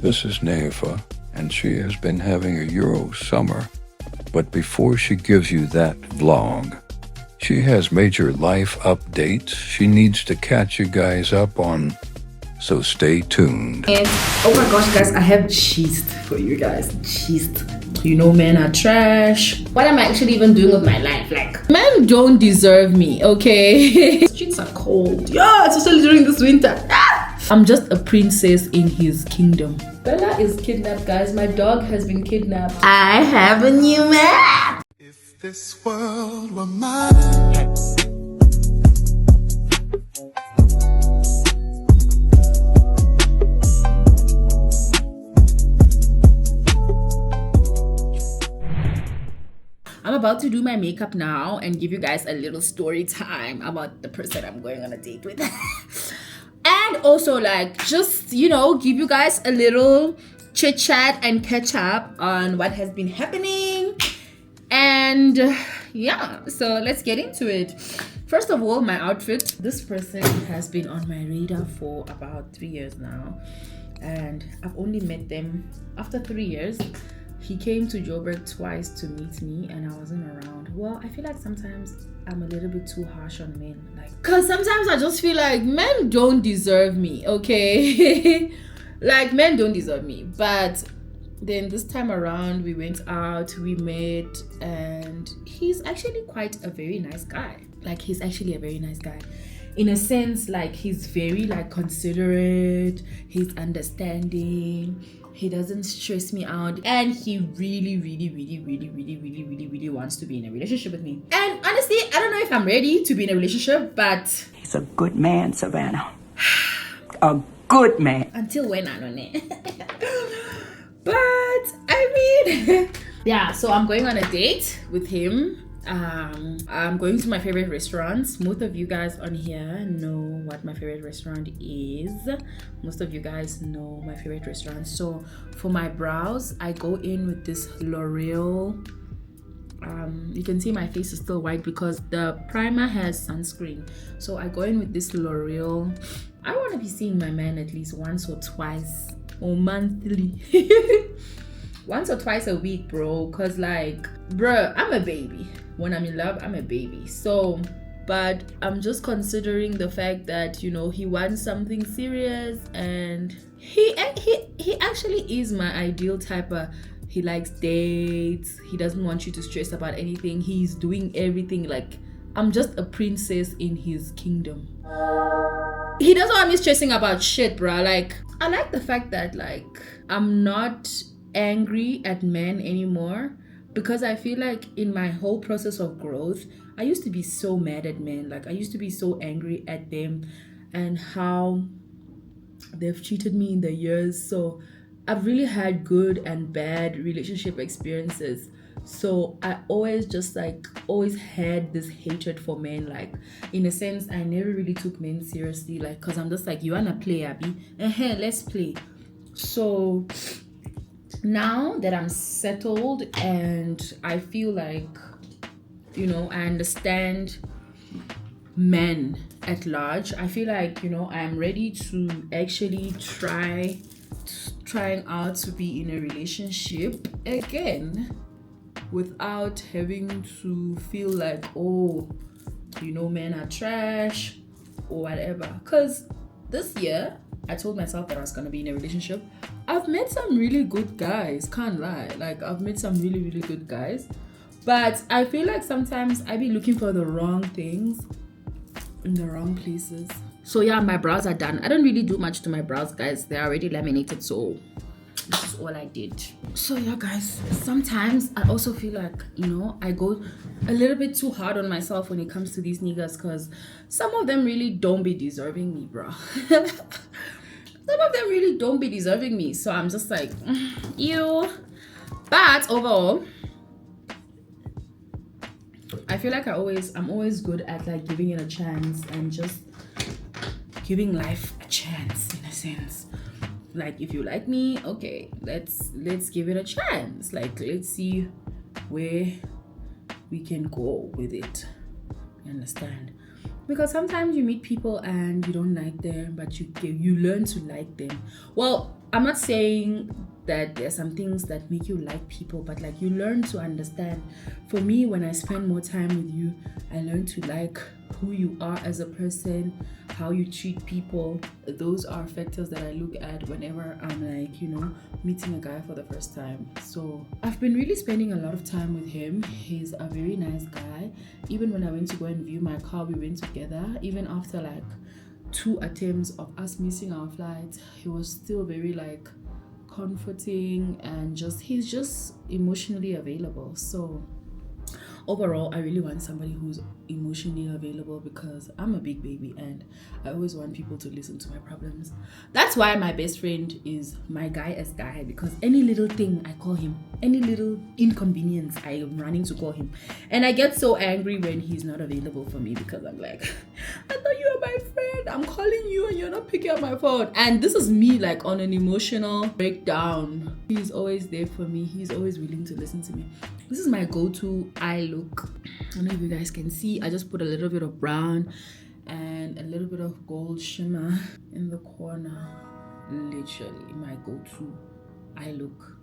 This is Neva, and she has been having a Euro summer. But before she gives you that vlog, she has major life updates she needs to catch you guys up on, so stay tuned. And oh my gosh, guys, I have gist for you guys. Gist. You know, men are trash. What am I actually even doing with my life? Like, men don't deserve me, okay? The streets are cold. Yeah, especially during this winter. I'm just a princess in his kingdom. Bella is kidnapped, guys. My dog has been kidnapped. I have a new man. If this world were mine. I'm about to do my makeup now and give you guys a little story time about the person I'm going on a date with. And also, like, just, you know, give you guys a little chit chat and catch up on what has been happening. And yeah, so let's get into it. First of all, my outfit. This person has been on my radar for about 3 years now, and I've only met them after 3 years. He came to Joberg twice to meet me and I wasn't around. Well, I feel like sometimes I'm a little bit too harsh on men. Like, cause sometimes I just feel like men don't deserve me, okay? Like, men don't deserve me. But then this time around, we went out, we met, and he's actually quite a very nice guy. Like, he's actually a very nice guy. In a sense, like, he's very, like, considerate, he's understanding, he doesn't stress me out, and he really wants to be in a relationship with me. And honestly, I don't know if I'm ready to be in a relationship, but he's a good man, Savannah. A good man. Until when, I don't know. But I mean, yeah, so I'm going on a date with him. I'm going to my favorite restaurants. Most of you guys on here know what my favorite restaurant is. Most of you guys know my favorite restaurant. So for my brows, I go in with this L'Oreal. You can see my face is still white because the primer has sunscreen. So I go in with this L'Oreal. I want to be seeing my man at least once or twice or monthly. Once or twice a week, bro. Cause like, bruh, I'm a baby. When I'm in love, I'm a baby. So, but I'm just considering the fact that, you know, he wants something serious, and he actually is my ideal type of. He likes dates. He doesn't want you to stress about anything. He's doing everything. Like, I'm just a princess in his kingdom. He doesn't want me stressing about shit, bruh. Like, I like the fact that, like, I'm not angry at men anymore, because I feel like in my whole process of growth, I used to be so mad at men. Like, I used to be so angry at them and how they've treated me in the years. So I've really had good and bad relationship experiences. So I always just like always had this hatred for men. Like, in a sense, I never really took men seriously, like, because I'm just like, you wanna play, Abby? Let's play. So now that I'm settled and I feel like, you know, I understand men at large, I feel like, you know, I'm ready to actually trying out to be in a relationship again without having to feel like, oh, you know, men are trash or whatever. Because this year I told myself that I was going to be in a relationship. I've met some really good guys, can't lie. Like, I've met some really good guys. But I feel like sometimes I be looking for the wrong things in the wrong places. So yeah, my brows are done. I don't really do much to my brows, guys. They're already laminated, so this is all I did. So yeah, guys, sometimes I also feel like, you know, I go a little bit too hard on myself when it comes to these niggas, because some of them really don't be deserving me, bro. Some of them really don't be deserving me. So I'm just like, ew. But overall, I feel like I'm always good at like giving it a chance and just giving life a chance, in a sense. Like, if you like me, okay, let's give it a chance. Like, let's see where we can go with it. You understand? Because sometimes you meet people and you don't like them, but you learn to like them. Well, I'm not saying that there's some things that make you like people, but like you learn to understand. For me, when I spend more time with you, I learn to like who you are as a person, how you treat people. Those are factors that I look at whenever I'm like, you know, meeting a guy for the first time. So I've been really spending a lot of time with him. He's a very nice guy. Even when I went to go and view my car, we went together. Even after like 2 attempts of us missing our flights, he was still very like comforting, and he's just emotionally available. So overall, I really want somebody who's emotionally available, because I'm a big baby and I always want people to listen to my problems. That's why my best friend is my guy, because any little thing I call him, any little inconvenience I am running to call him. And I get so angry when he's not available for me, because I'm like, I thought you were my friend, I'm calling you and you're not picking up my phone. And this is me like on an emotional breakdown. He's always there for me. He's always willing to listen to me. This is my go-to eye look. I don't know if you guys can see. I just put a little bit of brown and a little bit of gold shimmer in the corner. Literally my go-to eye look.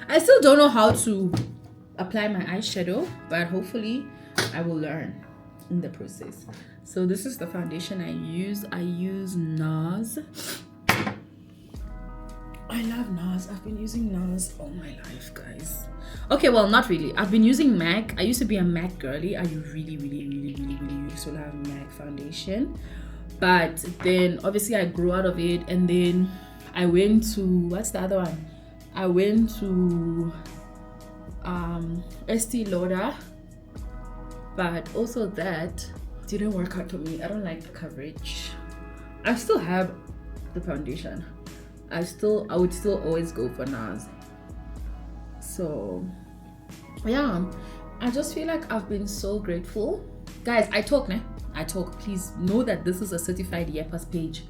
I still don't know how to apply my eyeshadow, but hopefully I will learn in the process. So this is the foundation I use. I use NARS. I love NARS. I've been using NARS all my life, guys. Okay, well, not really. I've been using MAC. I used to be a MAC girly. I really used to love MAC foundation. But then obviously I grew out of it, and then I went to, what's the other one? I went to Estee Lauder, but also that didn't work out for me. I don't like the coverage. I still have the foundation. I would still always go for NARS. So yeah, I just feel like I've been so grateful. Guys, I talk. Please know that this is a certified Yappers page.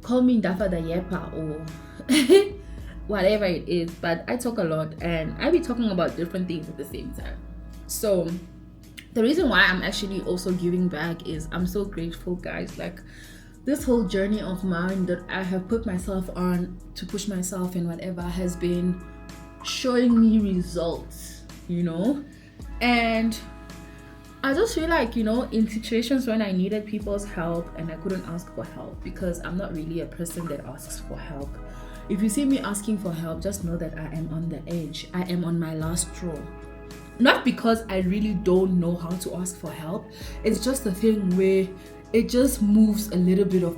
Call me Dafa the Yapper or whatever it is, but I talk a lot and I be talking about different things at the same time. So the reason why I'm actually also giving back is I'm so grateful, guys. Like, this whole journey of mine that I have put myself on to push myself and whatever has been showing me results, you know? And I just feel like, you know, in situations when I needed people's help and I couldn't ask for help, because I'm not really a person that asks for help. If you see me asking for help, just know that I am on the edge. I am on my last straw. Not because I really don't know how to ask for help. It's just a thing where it just moves a little bit of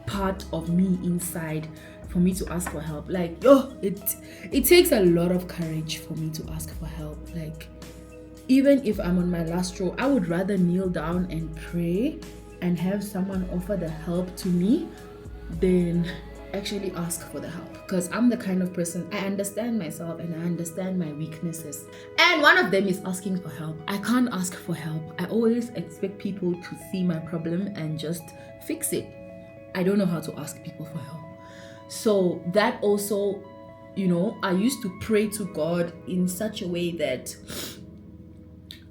part of me inside for me to ask for help. Like, it takes a lot of courage for me to ask for help. Like, even if I'm on my last straw, I would rather kneel down and pray and have someone offer the help to me than actually ask for the help, because I'm the kind of person, I understand myself and I understand my weaknesses, and one of them is asking for help. I can't ask for help. I always expect people to see my problem and just fix it. I don't know how to ask people for help. So that also, you know, I used to pray to God in such a way that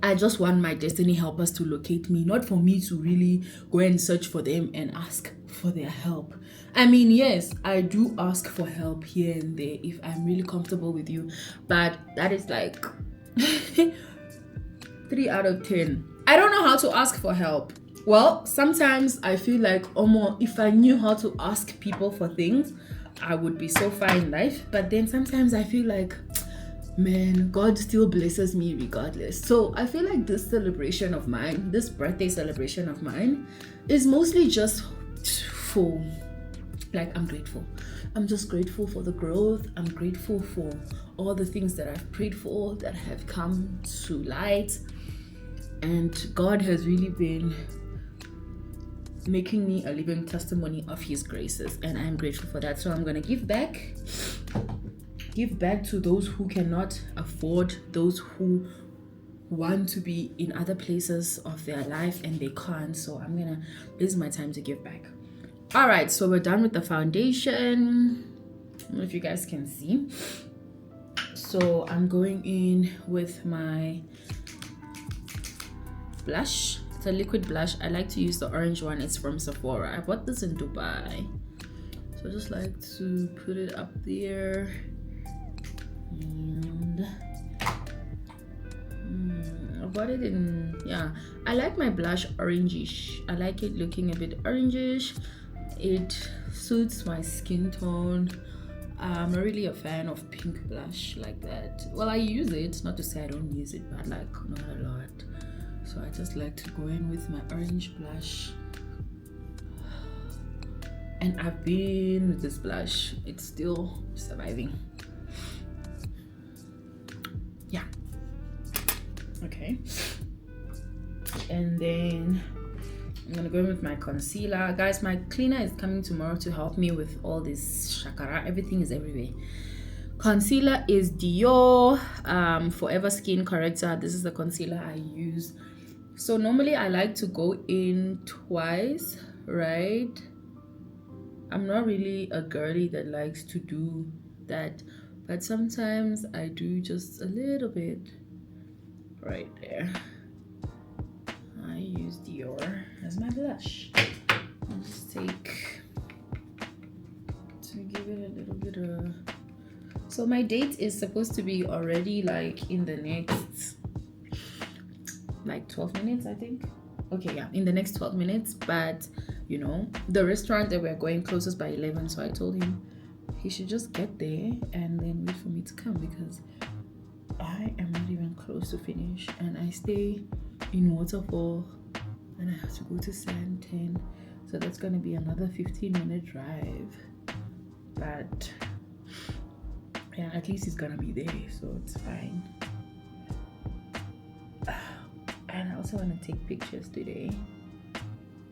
I just want my destiny helpers to locate me, not for me to really go and search for them and ask for their help. I mean, yes, I do ask for help here and there if I'm really comfortable with you, but that is like 3 out of 10. I don't know how to ask for help. Well, sometimes I feel like, if I knew how to ask people for things, I would be so far in life. But then sometimes I feel like, man, God still blesses me regardless. So I feel like this celebration of mine, this birthday celebration of mine, is mostly just for, like, I'm grateful. I'm just grateful for the growth. I'm grateful for all the things that I've prayed for that have come to light. And God has really been making me a living testimony of His graces. And I'm grateful for that. So I'm going to give back to those who cannot afford, those who want to be in other places of their life and they can't. So this is my time to give back. All right, so we're done with the foundation. I don't know if you guys can see. So I'm going in with my blush. It's a liquid blush. I like to use the orange one. It's from Sephora. I bought this in Dubai. So So I just like to put it up there. And I bought it in, yeah, I like my blush orangish. I like it looking a bit orangish. It suits my skin tone. I'm not really a fan of pink blush like that. Well, I use it, not to say I don't use it, but like not a lot. So I just like to go in with my orange blush. And I've been with this blush, it's still surviving. Yeah. Okay. And then I'm gonna go in with my concealer. Guys, my cleaner is coming tomorrow to help me with all this shakara. Everything is everywhere. Concealer is Dior Forever Skin Corrector. This is the concealer I use. So normally I like to go in twice, right? I'm not really a girly that likes to do that, but sometimes I do just a little bit right there. I use Dior as my blush. I'll just take to give it a little bit of. So my date is supposed to be already like in the next like 12 minutes, I think. Okay, yeah, in the next 12 minutes. But you know, the restaurant that we're going closes by 11, so I told him he should just get there and then wait for me to come, because I am not even close to finish, and I stay in Waterfall and I have to go to San 10, so that's gonna be another 15-minute drive. But yeah, at least he's gonna be there, so it's fine. And I also want to take pictures today,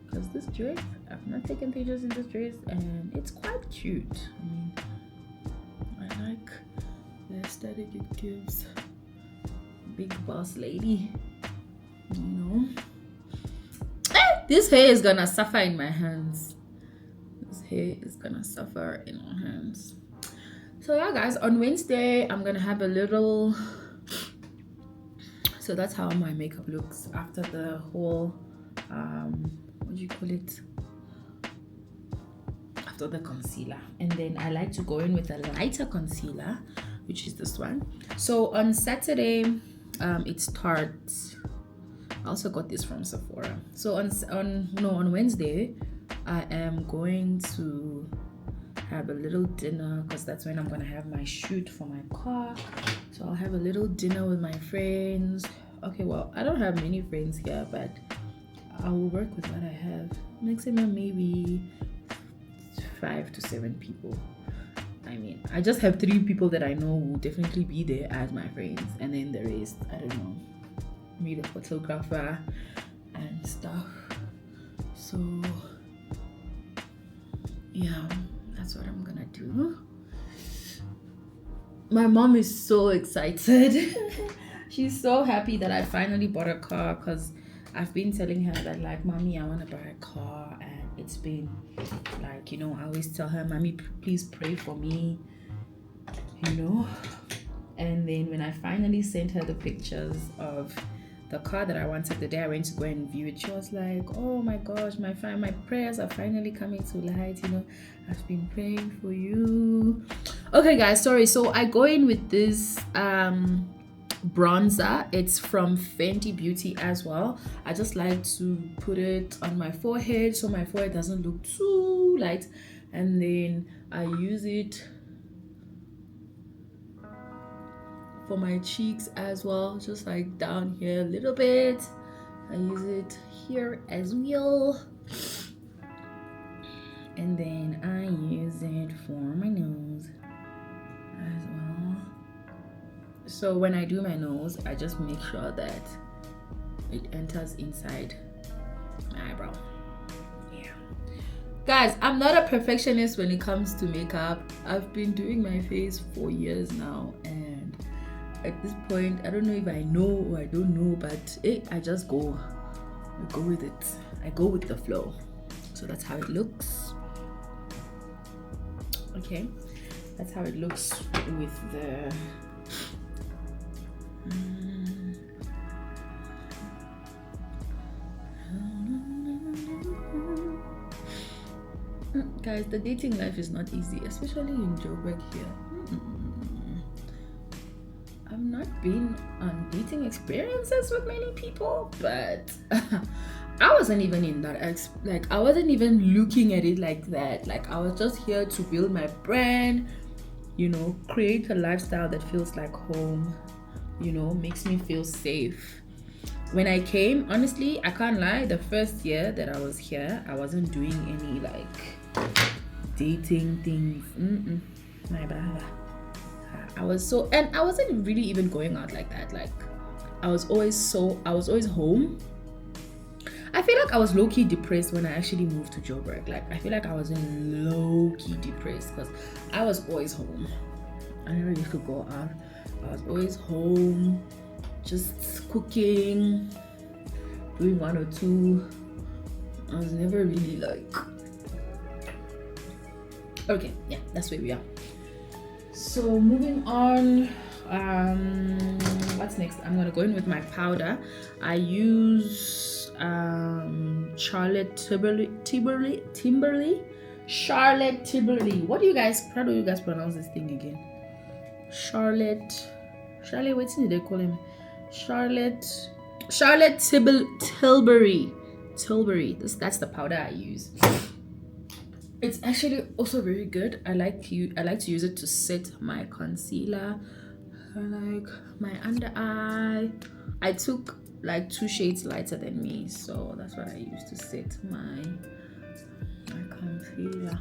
because this dress, I've not taken pictures in this dress, and it's quite cute. I mean, I like the aesthetic it gives. Big boss lady, you know. This hair is gonna suffer in my hands. This hair is gonna suffer in my hands. So yeah, guys, on Wednesday I'm gonna have a little. So that's how my makeup looks after the whole what do you call it, after the concealer. And then I like to go in with a lighter concealer, which is this one. So on Saturday it's Tarte. I also got this from Sephora. So on Wednesday I am going to have a little dinner, because that's when I'm gonna have my shoot for my car. So I'll have a little dinner with my friends. Okay, well, I don't have many friends here, but I will work with what I have. Maximum maybe 5 to 7 people. I mean, I just have 3 people that I know will definitely be there as my friends, and then the rest, I don't know, me, the photographer and stuff. So yeah, that's what I'm gonna do. My mom is so excited. She's so happy that I finally bought a car, because I've been telling her that, like, mommy, I want to buy a car, and it's been like, you know, I always tell her, mommy, please pray for me, you know. And then when I finally sent her the pictures of the car that I wanted the day I went to go and view it, she was like, oh my gosh, my prayers are finally coming to light, you know, I've been praying for you. Okay guys, sorry. So I go in with this bronzer. It's from Fenty Beauty as well. I just like to put it on my forehead so my forehead doesn't look too light, and then I use it for my cheeks as well, just like down here a little bit. I use it here as well, and then I use it for my nose as well. So when I do my nose, I just make sure that it enters inside my eyebrow. Yeah, guys, I'm not a perfectionist when it comes to makeup. I've been doing my face for years now, and at this point, I don't know if I know or I don't know, but I just go with it. I go with the flow. So that's how it looks. Okay, that's how it looks with the Guys, the dating life is not easy, especially in Joberg here. I've not been on dating experiences with many people, but I wasn't even in that I wasn't even looking at it like that. Like, I was just here to build my brand, you know, create a lifestyle that feels like home, you know, makes me feel safe. When I came, honestly, I can't lie, the first year that I was here, I wasn't doing any like dating things. My bad. I wasn't really even going out like that. Like, I was always home. I feel like I was low-key depressed when I actually moved to Joberg. Like, I feel like I was in low-key depressed because I was always home. I never used to go out. I was always home, just cooking, doing one or two. I was never really like... Okay, yeah, that's where we are. So moving on, what's next? I'm gonna go in with my powder. I use Charlotte Timberley. Charlotte Timberley. How do you guys pronounce this thing again? Charlotte, what did they call him? Charlotte Tilbury. That's the powder I use. It's actually also very good. I like to use it to set my concealer, like my under eye. I took like 2 shades lighter than me, so that's what I use to set my concealer.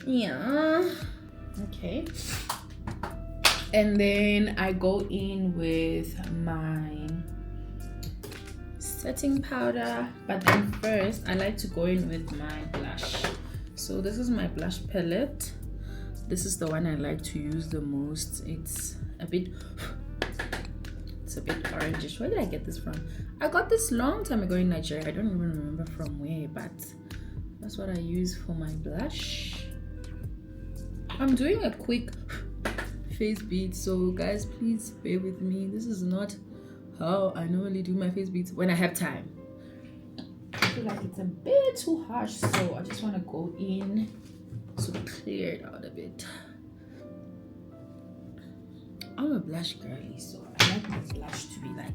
Yeah. Okay. And then I go in with my setting powder, but then first I like to go in with my blush. So this is my blush palette. This is the one I like to use the most. It's a bit orangish. Where did I get this from? I got this long time ago in Nigeria. I don't even remember from where, but that's what I use for my blush. I'm doing a quick face beat, so guys, please bear with me. This is not how I normally do my face beats when I have time. I feel like it's a bit too harsh, so I just want to go in to clear it out a bit. I'm a blush girly, so I like my blush to be like,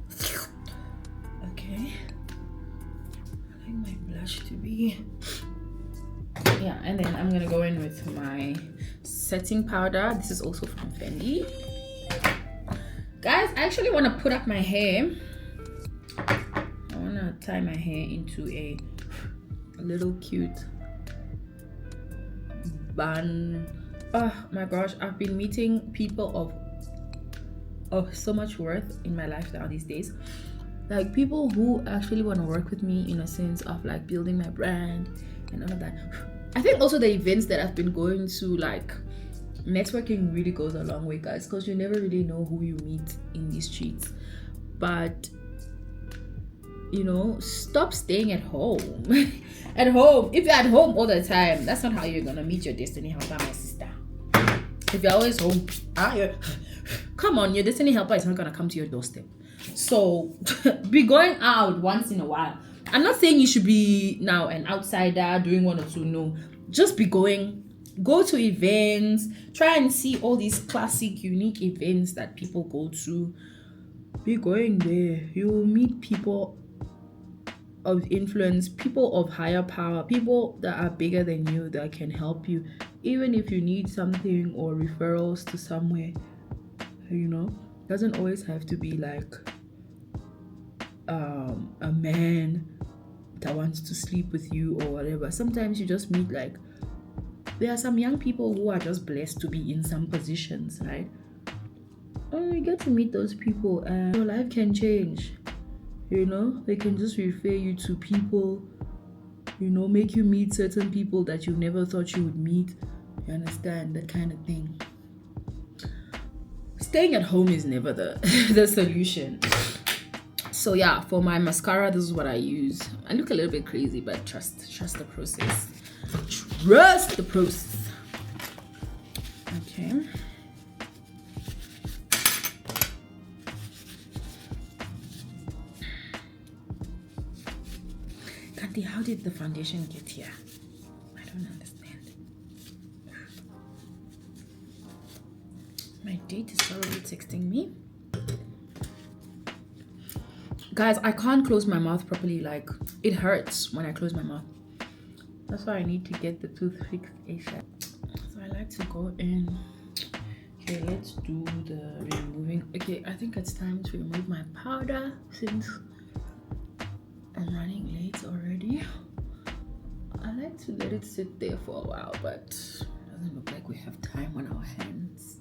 okay. I like my blush to be, yeah. And then I'm gonna go in with my setting powder. This is also from Fendi. Guys, I actually want to put up my hair. I want to tie my hair into a little cute bun. Oh my gosh, I've been meeting people of so much worth in my life now these days. Like, people who actually want to work with me in a sense of like building my brand and all of that. I think also the events that I've been going to, like, networking really goes a long way, guys, because you never really know who you meet in these streets. But you know, stop staying at home. At home, if you're at home all the time, that's not how you're gonna meet your destiny helper, my sister. If you're always home, come on, your destiny helper is not gonna come to your doorstep. So be going out once in a while. I'm not saying you should be now an outsider doing 1 or 2. No, just be going. Go to events, try and see all these classic, unique events that people go to. Be going there. You will meet people of influence, people of higher power, people that are bigger than you that can help you, even if you need something or referrals to somewhere. You know, doesn't always have to be like a man that wants to sleep with you or whatever. Sometimes you just meet, like, there are some young people who are just blessed to be in some positions, right? Oh, you get to meet those people and your life can change. You know, they can just refer you to people, you know, make you meet certain people that you never thought you would meet. You understand? That kind of thing. Staying at home is never the solution. So yeah, for my mascara, this is what I use. I look a little bit crazy, but trust the process. Trust the process. Okay. how did the foundation get here? I don't understand. My date is already texting me. Guys, I can't close my mouth properly. Like, it hurts when I close my mouth. That's why I need to get the tooth fixed ASAP. So I like to go in. Okay, let's do the removing. Okay, I think it's time to remove my powder since I'm running late already. I like to let it sit there for a while, but it doesn't look like we have time on our hands.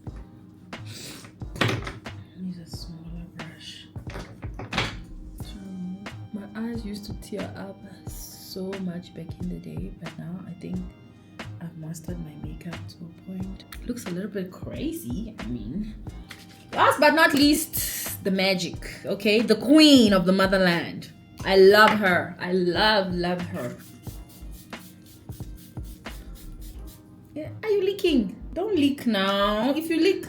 Use a smaller brush. My eyes used to tear up so much back in the day, but now I think I've mastered my makeup to a point. Looks a little bit crazy, I mean. Last but not least, the magic, okay? The queen of the motherland. I love her. I love her. Yeah, are you leaking? Don't leak now. If you leak...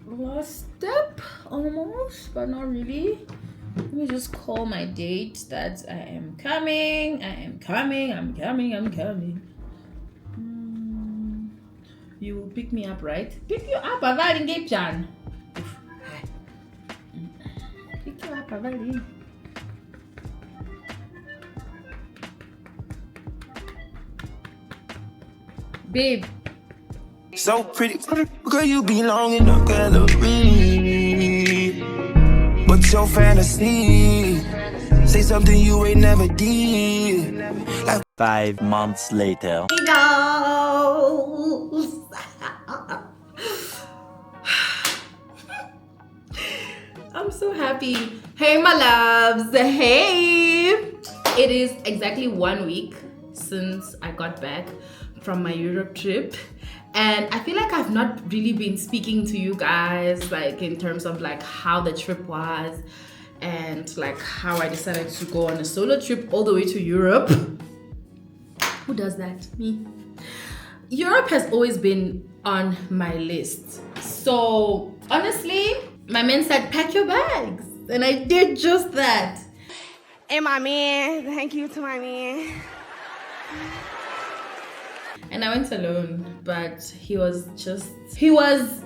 last step, almost, but not really. Let me just call my date that I am coming. I'm coming. You will pick me up, right? Pick you up, Avali Gapjan. Pick you up, Avali. Babe. So pretty, girl, you belong in the gallery. What's your fantasy? Say something you ain't never did. Like 5 months later. I'm so happy. Hey, my loves. Hey. It is exactly 1 week since I got back from my Europe trip. And I feel like I've not really been speaking to you guys, like in terms of like how the trip was and like how I decided to go on a solo trip all the way to Europe. Who does that? Me. Europe has always been on my list. So honestly, my man said, pack your bags. And I did just that. And my man, thank you to my man. And I went alone, but he was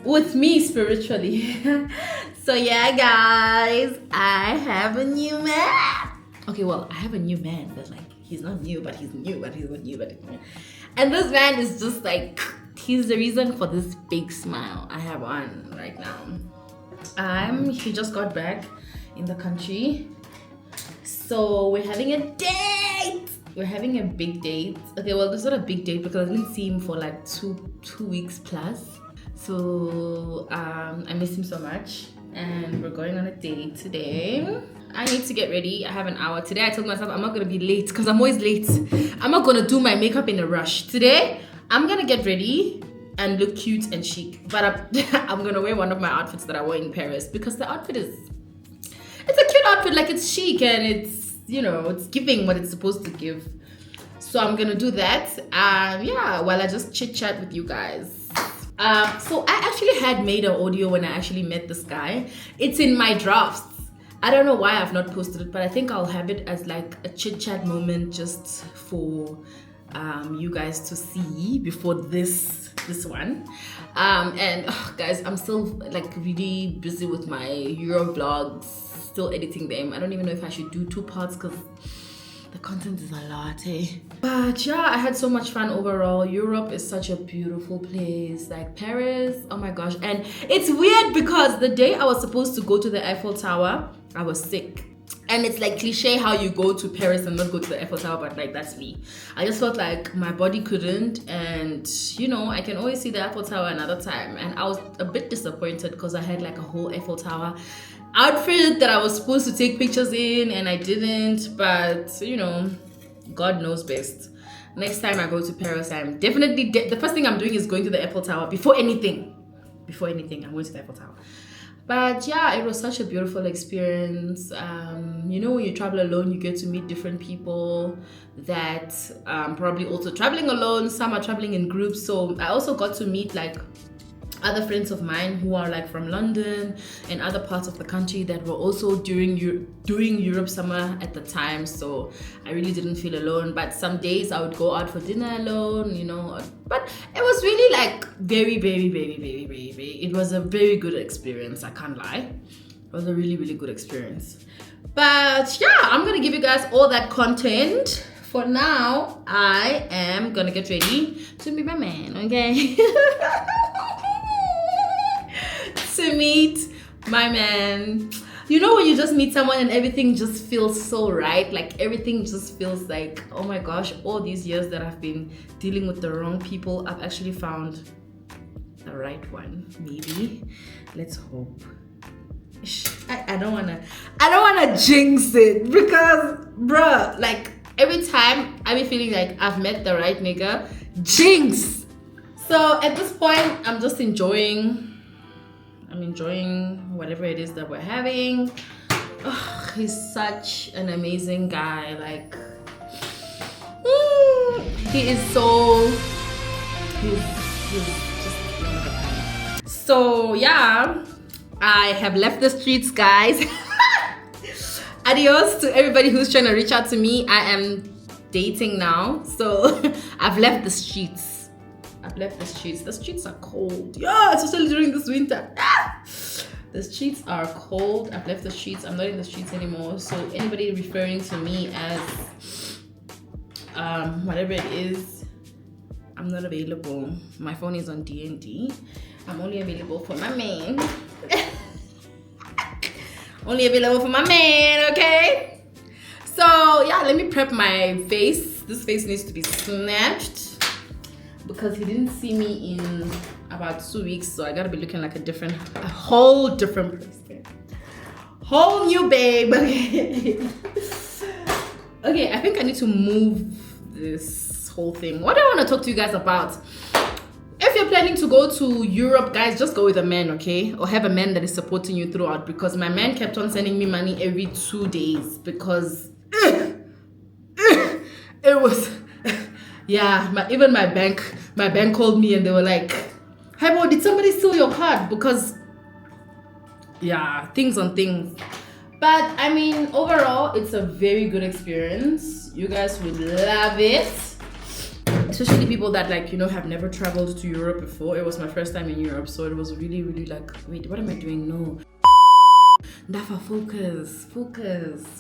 with me spiritually. So yeah, guys, I have a new man. Okay, well, I have a new man, but like, he's not new, but he's new, but he's not new, but he's new. And this man is just like, he's the reason for this big smile I have on right now. He just got back in the country. So we're having a date. We're having a big date. Okay, well, it's not a big date because I didn't see him for like two weeks plus. So I miss him so much, and we're going on a date today. I need to get ready. I have an hour. Today I told myself I'm not gonna be late because I'm always late. I'm not gonna do my makeup in a rush. Today I'm gonna get ready and look cute and chic. But I'm gonna wear one of my outfits that I wore in Paris because the outfit it's a cute outfit, like it's chic and it's, you know, it's giving what it's supposed to give. So I'm gonna do that. Yeah, while I just chit chat with you guys. So I actually had made an audio when I actually met this guy. It's in my drafts. I don't know why I've not posted it, but I think I'll have it as like a chit chat moment just for you guys to see before this one. And guys, I'm still like really busy with my Euro vlogs, still editing them. I don't even know if I should do 2 parts because the content is a lot, eh? But yeah, I had so much fun overall. Europe is such a beautiful place, like Paris, oh my gosh. And it's weird because the day I was supposed to go to the Eiffel Tower, I was sick. And it's like cliche how you go to Paris and not go to the Eiffel Tower, but like that's me. I just felt like my body couldn't, and you know, I can always see the Eiffel Tower another time. And I was a bit disappointed because I had like a whole Eiffel Tower outfit that I was supposed to take pictures in and I didn't, but you know, God knows best. Next time I go to Paris, I'm definitely the first thing I'm doing is going to the Eiffel Tower before anything I'm going to the Eiffel Tower. But yeah, it was such a beautiful experience. You know, when you travel alone, you get to meet different people that probably also traveling alone. Some are traveling in groups. So I also got to meet like other friends of mine who are like from London and other parts of the country that were also doing Europe summer at the time, so I really didn't feel alone. But some days I would go out for dinner alone, you know, but it was really like very, it was a very good experience, I can't lie. It was a really good experience. But yeah, I'm gonna give you guys all that content. For now, I am gonna get ready to meet my man, okay? To meet my man. You know when you just meet someone and everything just feels so right? Like everything just feels like, oh my gosh, all these years that I've been dealing with the wrong people, I've actually found the right one, maybe. Let's hope. I don't wanna jinx it because, bruh, like every time I be feeling like I've met the right nigga, jinx. So at this point, I'm just enjoying whatever it is that we're having. Oh, he's such an amazing guy. Like, he is so, he's just one of a kind. So yeah, I have left the streets, guys. Adios to everybody who's trying to reach out to me. I am dating now, so I've left the streets. The streets are cold. Yeah, especially during this winter. The streets are cold. I've left the streets. I'm not in the streets anymore. So anybody referring to me as whatever it is, I'm not available. My phone is on D&D. I'm only available for my man. Only available for my man, okay? So yeah, let me prep my face. This face needs to be snatched because he didn't see me in about 2 weeks, so I gotta be looking like a whole different person. Whole new babe, okay? Okay, I think I need to move this whole thing. What do I want to talk to you guys about? If you're planning to go to Europe, guys, just go with a man, okay? Or have a man that is supporting you throughout, because my man kept on sending me money every 2 days because it was, yeah, even my bank called me and they were like, hey bro, did somebody steal your card? Because, yeah, things on things. But I mean, overall, it's a very good experience. You guys would love it. Especially people that, like, you know, have never traveled to Europe before. It was my first time in Europe, so it was really like, wait, what am I doing? No. Dafa, focus.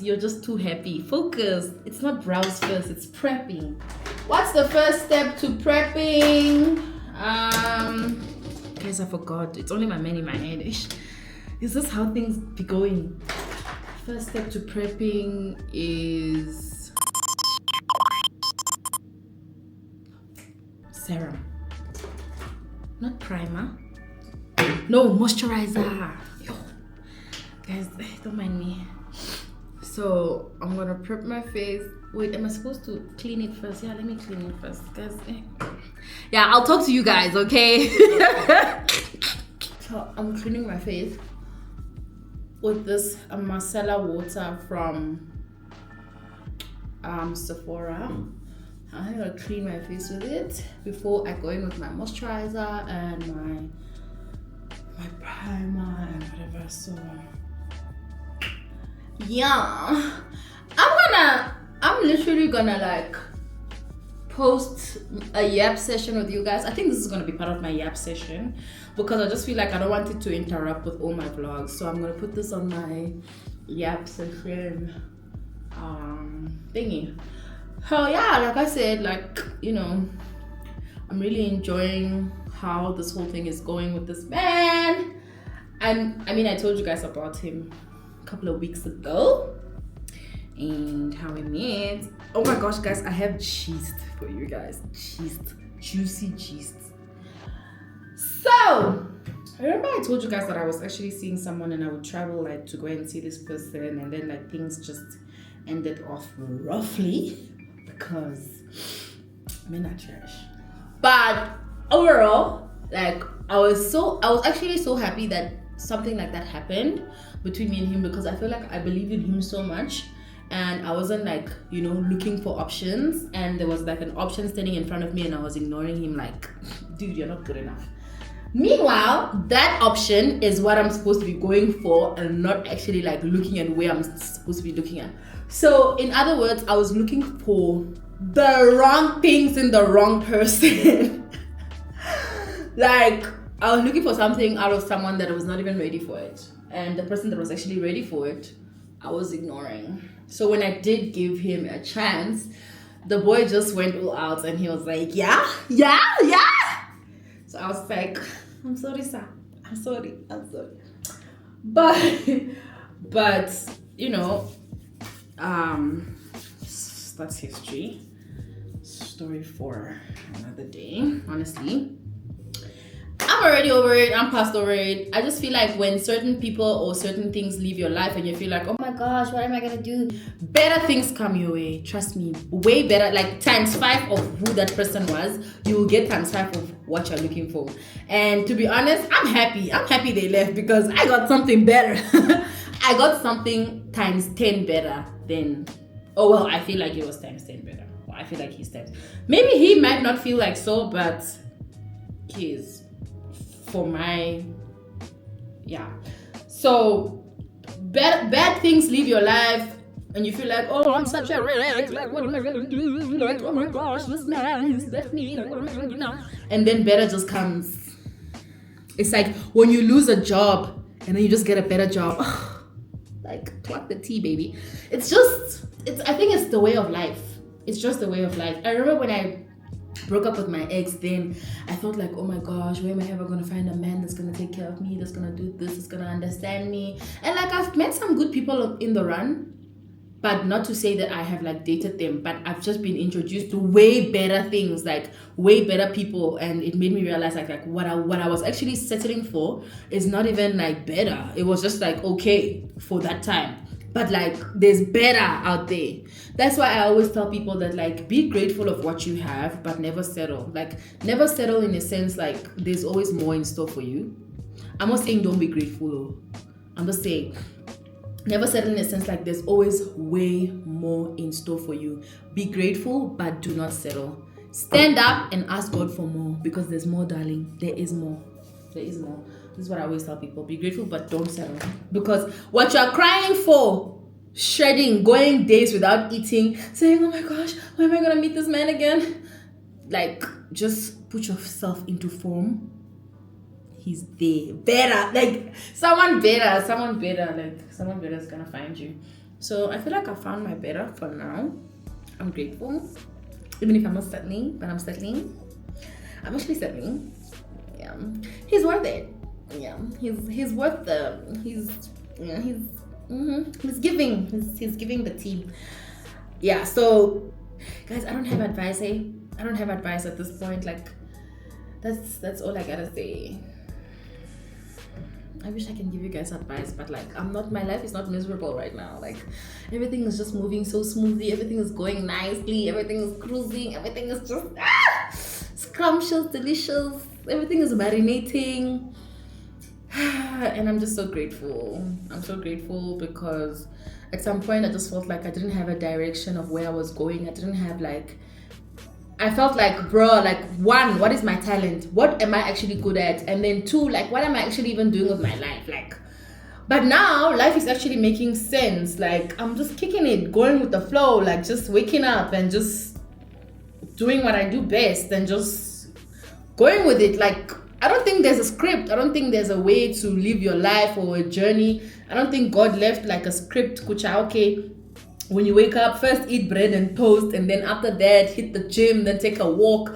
You're just too happy. Focus. It's not browse first, it's prepping. What's the first step to prepping? Guys, I forgot. It's only my man in my head. Is this how things be going? First step to prepping is serum, not primer. No, moisturizer. Yo, guys, don't mind me. So I'm gonna prep my face. Wait, am I supposed to clean it first? Yeah, let me clean it first, guys. Yeah, I'll talk to you guys, okay? So I'm cleaning my face with this micellar water from Sephora. I'm gonna clean my face with it before I go in with my moisturizer and my primer and whatever. So yeah, I'm literally gonna like post a Yap session with you guys. I think this is gonna be part of my Yap session because I just feel like I don't want it to interrupt with all my vlogs. So I'm gonna put this on my Yap session thingy. So yeah, like I said, like, you know, I'm really enjoying how this whole thing is going with this man. And I mean, I told you guys about him a couple of weeks ago and how we met. Oh my gosh, guys, I have gist for you guys. Juicy gist. So remember I told you guys that I was actually seeing someone and I would travel like to go and see this person, and then like things just ended off roughly because men are trash. But overall, like I was actually so happy that something like that happened between me and him, because I feel like I believed in him so much and I wasn't like, you know, looking for options, and there was like an option standing in front of me and I was ignoring him like, dude, you're not good enough. Meanwhile, that option is what I'm supposed to be going for and not actually like looking at where I'm supposed to be looking at. So in other words, I was looking for the wrong things in the wrong person. Like, I was looking for something out of someone that was not even ready for it. And the person that was actually ready for it, I was ignoring. So when I did give him a chance, the boy just went all out and he was like, yeah. So I was like, I'm sorry, sir. I'm sorry. But you know, that's history. Story for another day, honestly. I'm already over it. I'm past over it. I just feel like when certain people or certain things leave your life and you feel like, oh my gosh, what am I gonna do? Better things come your way. Trust me. Way better. Like times 5 of who that person was, you will get times 5 of what you're looking for. And to be honest, I'm happy. I'm happy they left because I got something better. I got something times 10 better than, oh well, I feel like it was times 10 better. Well, I feel like he's times. Maybe he might not feel like so, but he's for my, yeah. So bad things leave your life and you feel like, oh, I'm such a wreck, like what am I gonna do? Like, oh my gosh, this man left me, and then better just comes. It's like when you lose a job and then you just get a better job. Like, clock the tea, baby. I think it's the way of life. It's just the way of life. I remember when I broke up with my ex, then I thought like, oh my gosh, where am I ever gonna find a man that's gonna take care of me, that's gonna do this, that's gonna understand me? And like, I've met some good people in the run, but not to say that I have like dated them, but I've just been introduced to way better things, like way better people, and it made me realize like what I was actually settling for is not even like better. It was just like okay for that time. But like, there's better out there. That's why I always tell people that like, be grateful of what you have, but never settle. Like, never settle in a sense like there's always more in store for you. I'm not saying don't be grateful. I'm just saying never settle in a sense like there's always way more in store for you. Be grateful, but do not settle. Stand up and ask God for more because there's more, darling. There is more. There is more. This is what I always tell people. Be grateful, but don't settle. Because what you're crying for, shedding, going days without eating, saying, oh my gosh, when am I going to meet this man again? Like, just put yourself into form. He's there. Better. Like, someone better is going to find you. So, I feel like I found my better for now. I'm grateful. Even if I'm not settling, but I'm settling. I'm actually settling. Yeah. He's worth it. Yeah, he's worth he's giving the tea. Yeah, so guys, I don't have advice. I don't have advice at this point. Like, that's all I gotta say. I wish I can give you guys advice, but like, my life is not miserable right now. Like, everything is just moving so smoothly, everything is going nicely, everything is cruising, everything is just scrumptious, delicious, everything is marinating. And I'm just so grateful. I'm so grateful because at some point I just felt like I didn't have a direction of where I was going. I didn't have like, I felt like, bro, like 1, what is my talent? What am I actually good at? And then 2, like, what am I actually even doing with my life? Like, but now life is actually making sense. Like, I'm just kicking it, going with the flow, like just waking up and just doing what I do best and just going with it. Like, I don't think there's a script. I don't think there's a way to live your life or a journey. I don't think God left like a script. Kucha, okay, when you wake up, first eat bread and toast, and then after that, hit the gym, then take a walk.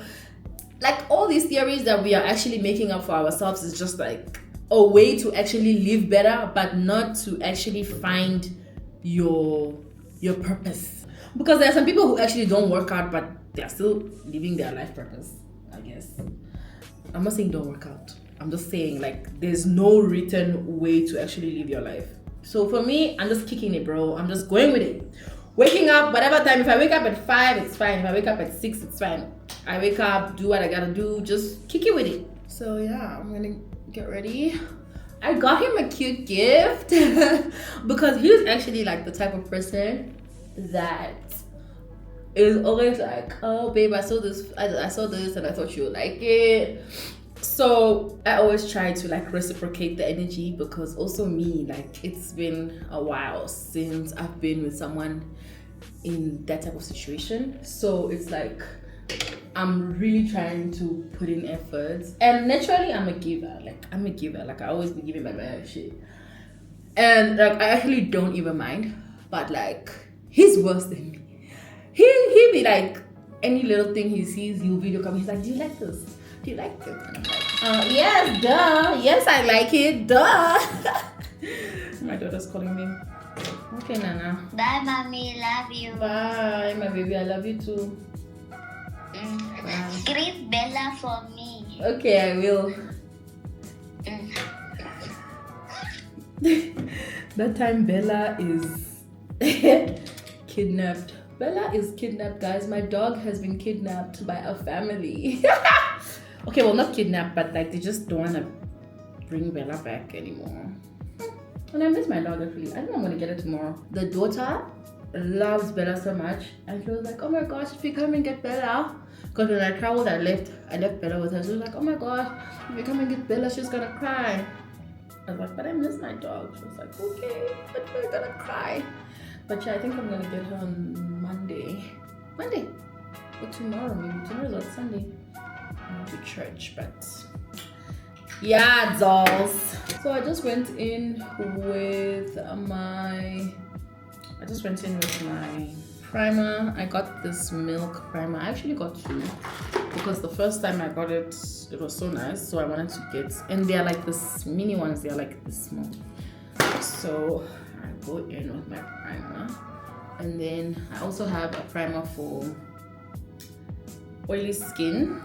Like, all these theories that we are actually making up for ourselves is just like a way to actually live better, but not to actually find your purpose. Because there are some people who actually don't work out, but they're still living their life purpose, I guess. I'm not saying don't work out. I'm just saying like there's no written way to actually live your life. So for me, I'm just kicking it, bro. I'm just going with it. Waking up, whatever time. If I wake up at 5, it's fine. If I wake up at 6, it's fine. I wake up, do what I gotta do, just kick it with it. So yeah, I'm gonna get ready. I got him a cute gift because he's actually like the type of person that is always like, oh babe, I saw this and I thought you would like it. So I always try to like reciprocate the energy, because also me, like it's been a while since I've been with someone in that type of situation. So it's like I'm really trying to put in efforts, and naturally I'm a giver. Like I always be giving my shit, and like I actually don't even mind. But like he's worse than me. He be like, any little thing he sees, he'll video come. He's like, do you like this? Do you like this? And I'm like, yes, duh. Yes, I like it. Duh. My daughter's calling me. Okay, Nana. Bye, mommy. Love you. Bye, my baby. I love you too. Greet Bella for me. Okay, I will. That time Bella is kidnapped. Bella is kidnapped, guys. My dog has been kidnapped by a family. Okay, well, not kidnapped, but like they just don't want to bring Bella back anymore. And I miss my dog actually. I think I'm gonna get it tomorrow. The daughter loves Bella so much, and she was like, oh my gosh, if you come and get Bella. Because when I traveled, I left Bella with her. She was like, oh my gosh, if you come and get Bella, she's gonna cry. I was like, but I miss my dog. She was like, okay, but we're gonna cry. But yeah, I think I'm gonna get her on Monday or tomorrow. Maybe tomorrow's like Sunday. I'm going to church, but yeah, dolls. So I just went in with my primer. I got this milk primer. I actually got two, because the first time I got it, it was so nice, so I wanted to get, and they're like this mini ones, they're like this small. So I go in with my primer, and then I also have a primer for oily skin.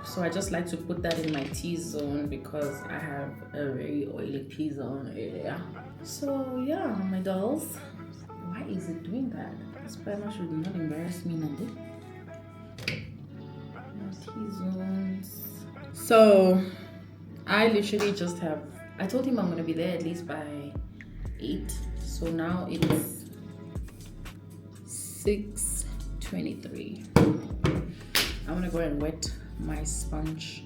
So I just like to put that in my T-zone, because I have a very oily T-zone area. So yeah, my dolls. Why is it doing that? This primer should not embarrass me, Nandi. My T-zones. So I literally just have, I told him I'm gonna be there at least by 8. So now it's 6:23. I'm gonna go and wet my sponge